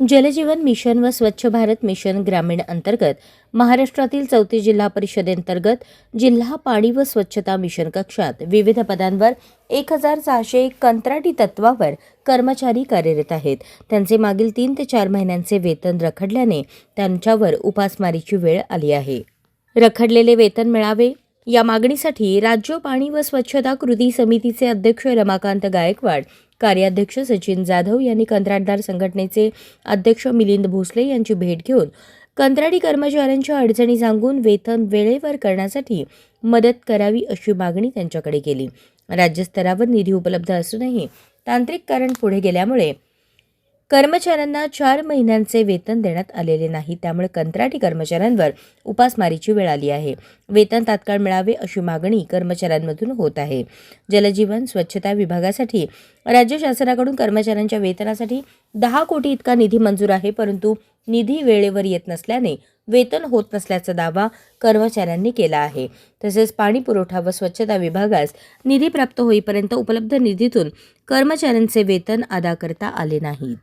जलजीवन mission व स्वच्छ Bharat mission ग्रामीण अंतर्गत महाराष्ट्रातील 34 जिल्हा परिषदेअंतर्गत जिल्हा पाणी व स्वच्छता मिशन कक्षात विविध पदांवर 1600 कंत्राटी तत्वावर कर्मचारी कार्यरत आहेत. त्यांचे मागील 3 ते 4 महिन्यांचे वेतन रखडल्याने त्यांच्यावर उपासमारीची वेळ आली आहे. रखडलेले वेतन मिळावे या मागणीसाठी राज्य पाणी व स्वच्छता कृती समितीचे अध्यक्ष रमाकांत गायकवाड, कार्याध्यक्ष सचिन जाधव यांनी कंत्राटदार संघटनेचे अध्यक्ष मिलिंद भोसले यांची भेट घेऊन कंत्राटी कर्मचाऱ्यांच्या अडचणी सांगून वेतन वेळेवर करण्यासाठी मदत करावी अशी मागणी त्यांच्याकडे केली. राज्यस्तरावर निधी उपलब्ध असूनही तांत्रिक कारण पुढे गेल्यामुळे कर्मचाऱ्यांना 4 महिन्यांचे वेतन देण्यात आलेले नाही. त्यामुळे कंत्राटी कर्मचाऱ्यांवर उपासमारीची वेळ आली आहे. वेतन तात्काळ मिळावे अशी मागणी कर्मचाऱ्यांमधून होत आहे. जलजीवन स्वच्छता विभागासाठी राज्य शासनाकडून कर्मचाऱ्यांच्या वेतनासाठी 10 कोटी इतका निधी मंजूर आहे, परंतु निधी वेळेवर येत नसल्याने वेतन होत नसल्याचा दावा कर्मचाऱ्यांनी केला आहे. तसेच पाणी पुरवठा व स्वच्छता विभागास निधी प्राप्त होईपर्यंत उपलब्ध निधीतून कर्मचाऱ्यांचे वेतन अदा करता आले नाहीत.